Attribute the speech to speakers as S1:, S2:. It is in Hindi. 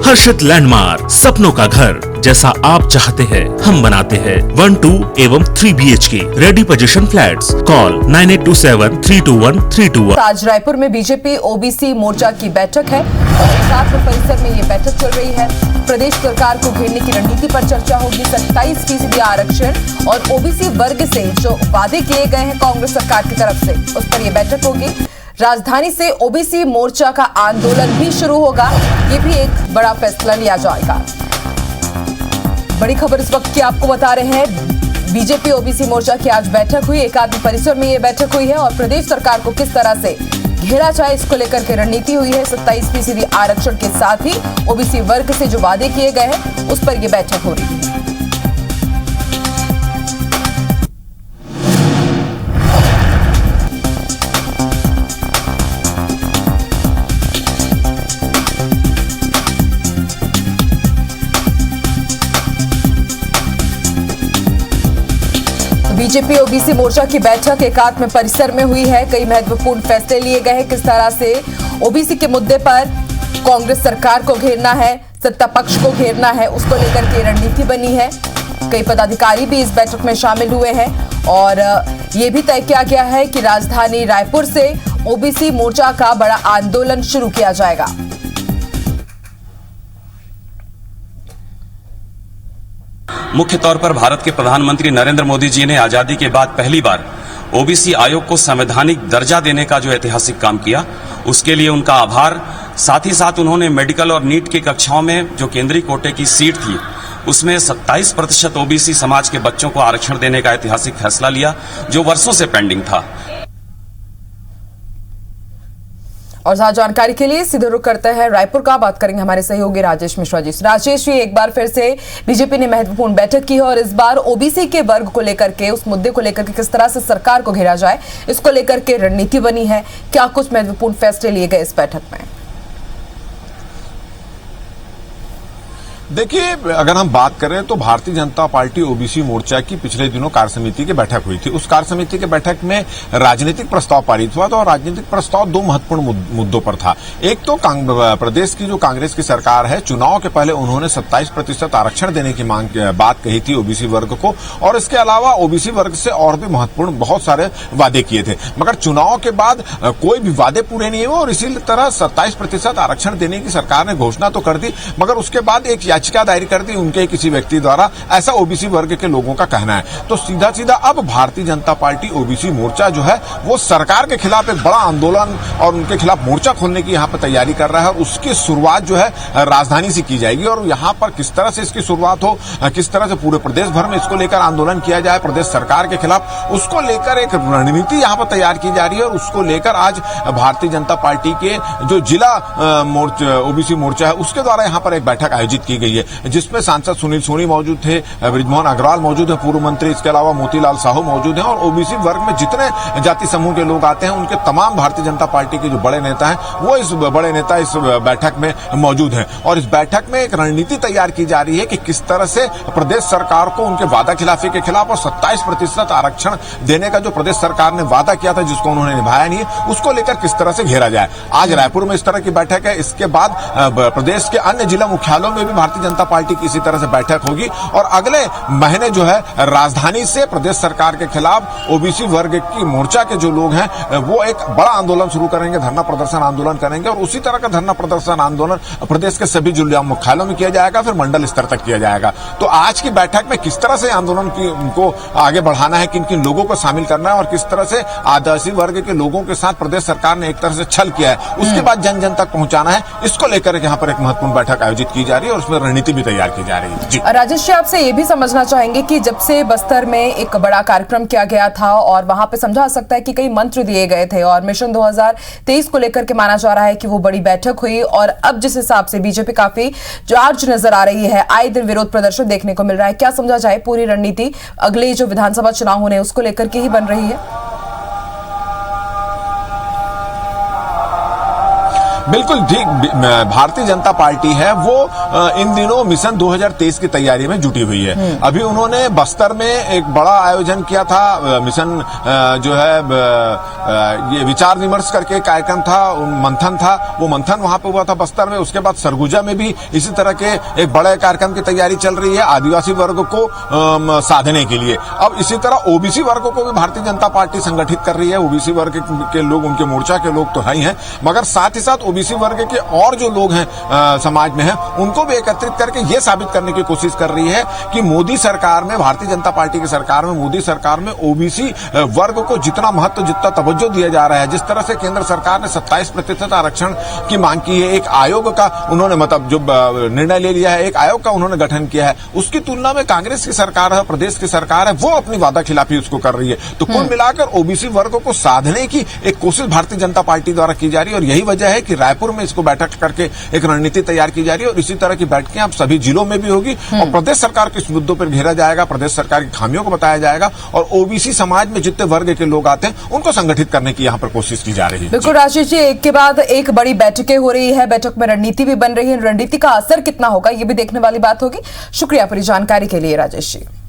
S1: हर्षित लैंडमार्क, सपनों का घर जैसा आप चाहते हैं हम बनाते हैं। 1, 2 एवं 3 BHK ready position flats. Call 9827321321।
S2: आज रायपुर में बीजेपी ओबीसी मोर्चा की बैठक है और साथ में परिसर में ये बैठक चल रही है। प्रदेश सरकार को घेरने की रणनीति पर चर्चा होगी। 27% आरक्षण और ओबीसी वर्ग से जो वादे किए गए हैं कांग्रेस सरकार की तरफ से, उस पर यह बैठक होगी। राजधानी से ओबीसी मोर्चा का आंदोलन भी शुरू होगा, ये भी एक बड़ा फैसला लिया जाएगा। बड़ी खबर इस वक्त की आपको बता रहे हैं, बीजेपी ओबीसी मोर्चा की आज बैठक हुई। एकात्म परिसर में यह बैठक हुई है और प्रदेश सरकार को किस तरह से घेरा जाए इसको लेकर के रणनीति हुई है। 27% आरक्षण के साथ ही ओबीसी वर्ग से जो वादे किए गए हैं उस पर यह बैठक हो रही है। बीजेपी ओबीसी मोर्चा की बैठक एकात्म परिसर में हुई है। कई महत्वपूर्ण फैसले लिए गए हैं। किस तरह से ओबीसी के मुद्दे पर कांग्रेस सरकार को घेरना है, सत्ता पक्ष को घेरना है, उसको लेकर के रणनीति बनी है। कई पदाधिकारी भी इस बैठक में शामिल हुए हैं और ये भी तय किया गया है कि राजधानी रायपुर से ओबीसी मोर्चा का बड़ा आंदोलन शुरू किया जाएगा।
S3: मुख्य तौर पर भारत के प्रधानमंत्री नरेंद्र मोदी जी ने आजादी के बाद पहली बार ओबीसी आयोग को संवैधानिक दर्जा देने का जो ऐतिहासिक काम किया, उसके लिए उनका आभार। साथ ही साथ उन्होंने मेडिकल और नीट की कक्षाओं में जो केंद्रीय कोटे की सीट थी उसमें 27% ओबीसी समाज के बच्चों को आरक्षण देने का ऐतिहासिक फैसला लिया, जो वर्षों से पेंडिंग था।
S2: और ज्यादा जानकारी के लिए सीधे रुख करते हैं रायपुर का। बात करेंगे हमारे सहयोगी राजेश मिश्रा जी। राजेश जी, एक बार फिर से बीजेपी ने महत्वपूर्ण बैठक की है और इस बार ओबीसी के वर्ग को लेकर के, उस मुद्दे को लेकर के किस तरह से सरकार को घेरा जाए इसको लेकर के रणनीति बनी है। क्या कुछ महत्वपूर्ण फैसले लिए गए इस बैठक में?
S4: देखिए, अगर हम बात करें तो भारतीय जनता पार्टी ओबीसी मोर्चा की पिछले दिनों कार्य समिति की बैठक हुई थी। उस कार्य समिति की बैठक में राजनीतिक प्रस्ताव पारित हुआ था और राजनीतिक प्रस्ताव दो महत्वपूर्ण मुद्दों पर था। एक तो प्रदेश की जो कांग्रेस की सरकार है, चुनाव के पहले उन्होंने 27% आरक्षण देने की बात कही थी ओबीसी वर्ग को, और इसके अलावा ओबीसी वर्ग से और भी महत्वपूर्ण बहुत सारे वादे किए थे। मगर चुनाव के बाद कोई भी वादे पूरे नहीं हुए और इसी तरह 27% आरक्षण देने की सरकार ने घोषणा तो कर दी, मगर उसके बाद एक याचिका दायर कर दी उनके किसी व्यक्ति द्वारा, ऐसा ओबीसी वर्ग के लोगों का कहना है। तो सीधा सीधा अब भारतीय जनता पार्टी ओबीसी मोर्चा जो है वो सरकार के खिलाफ एक बड़ा आंदोलन और उनके खिलाफ मोर्चा खोलने की यहाँ पर तैयारी कर रहा है और उसकी शुरुआत जो है राजधानी से की जाएगी। और यहाँ पर किस तरह से इसकी शुरुआत हो, किस तरह से पूरे प्रदेश भर में इसको लेकर आंदोलन किया जाए प्रदेश सरकार के खिलाफ, उसको लेकर एक रणनीति यहाँ पर तैयार की जा रही है। और उसको लेकर आज भारतीय जनता पार्टी के जो जिला ओबीसी मोर्चा है उसके द्वारा यहाँ पर एक बैठक आयोजित की गई है, जिसमें सांसद सुनील सोनी मौजूद थे, बृजमोहन अग्रवाल मौजूद है, पूर्व मंत्री, इसके अलावा मोतीलाल साहू मौजूद हैं और ओबीसी वर्ग में जितने जाति समूह के लोग आते हैं उनके तमाम भारतीय जनता पार्टी के जो बड़े नेता हैं वो इस बैठक में मौजूद हैं। और इस बैठक में एक रणनीति तैयार की जा रही है कि किस तरह से प्रदेश सरकार को उनके वादा खिलाफी के खिलाफ और 27% आरक्षण देने का जो प्रदेश सरकार ने वादा किया था जिसको उन्होंने निभाया नहीं है, उसको लेकर किस तरह से घेरा जाए। आज रायपुर में इस तरह की बैठक है। इसके बाद प्रदेश के अन्य जिला मुख्यालयों में भी भारतीय जनता पार्टी की इसी तरह से बैठक होगी और अगले महीने जो है राजधानी से प्रदेश सरकार के खिलाफ ओबीसी वर्ग की मोर्चा के जो लोग हैं वो एक बड़ा आंदोलन शुरू करेंगे, धरना प्रदर्शन आंदोलन करेंगे और उसी तरह का धरना प्रदर्शन आंदोलन प्रदेश के सभी जिला मुख्यालयों में किया जाएगा, फिर मंडल स्तर तक किया जाएगा। तो आज की बैठक में किस तरह से आंदोलन की उनको आगे बढ़ाना है, किन किन लोगों को शामिल करना है और किस तरह से आदिवासी वर्ग के लोगों के साथ प्रदेश सरकार ने एक तरह से छल किया है, उसके बाद जन जन तक पहुंचाना है, इसको लेकर यहाँ पर एक महत्वपूर्ण बैठक आयोजित की जा रही है और उसमें रणनीति भी तैयार की जा रही है। जी
S2: राजेश जी, आपसे ये भी समझना चाहेंगे कि जब से बस्तर में एक बड़ा कार्यक्रम किया गया था और वहां पे समझा सकता है कि कई मंत्र दिए गए थे और मिशन 2023 को लेकर के माना जा रहा है कि वो बड़ी बैठक हुई और अब जिस हिसाब से बीजेपी काफी चार्ज नजर आ रही है, आए दिन विरोध प्रदर्शन देखने को मिल रहा है, क्या समझा जाए पूरी रणनीति अगले जो विधानसभा चुनाव होने उसको लेकर के ही बन रही है?
S4: बिल्कुल ठीक। भारतीय जनता पार्टी है वो इन दिनों मिशन 2023 की तैयारी में जुटी हुई है। अभी उन्होंने बस्तर में एक बड़ा आयोजन किया था, मिशन जो है ये विचार विमर्श करके कार्यक्रम था, मंथन था, वो मंथन वहां पे हुआ था बस्तर में। उसके बाद सरगुजा में भी इसी तरह के एक बड़े कार्यक्रम की तैयारी चल रही है आदिवासी वर्ग को साधने के लिए। अब इसी तरह ओबीसी वर्ग को भी भारतीय जनता पार्टी संगठित कर रही है। ओबीसी वर्ग के लोग, उनके मोर्चा के लोग तो है ही हैं, मगर साथ ही साथ ओबीसी वर्ग के और जो लोग हैं समाज में हैं, उनको भी एकत्रित करके ये साबित करने की कोशिश कर रही है कि मोदी सरकार में, भारतीय जनता पार्टी की सरकार में, मोदी सरकार में ओबीसी वर्ग को जितना महत्व, जितना तवज्जो दिया जा रहा है, जिस तरह से केंद्र सरकार ने 27% आरक्षण की मांग की है, एक आयोग का उन्होंने मतलब जो निर्णय ले लिया है, एक आयोग का उन्होंने गठन किया है, उसकी तुलना में कांग्रेस की सरकार है, प्रदेश की सरकार है, वो अपनी वादा खिलाफी उसको कर रही है। तो कुल मिलाकर ओबीसी वर्ग को साधने की एक कोशिश भारतीय जनता पार्टी द्वारा की जा रही है और यही वजह है कि रायपुर में इसको बैठक करके एक रणनीति तैयार की जा रही है और इसी तरह की बैठकें अब सभी जिलों में भी होगी और प्रदेश सरकार के इस मुद्दों पर घेरा जाएगा, प्रदेश सरकार की खामियों को बताया जाएगा और ओबीसी समाज में जितने वर्ग के लोग आते हैं उनको संगठित करने की यहाँ पर कोशिश की जा रही है।
S2: बिल्कुल राजेश जी, एक के बाद एक बड़ी बैठकें हो रही है, बैठक में रणनीति भी बन रही है, रणनीति का असर कितना होगा ये भी देखने वाली बात होगी। शुक्रिया पूरी जानकारी के लिए राजेश जी।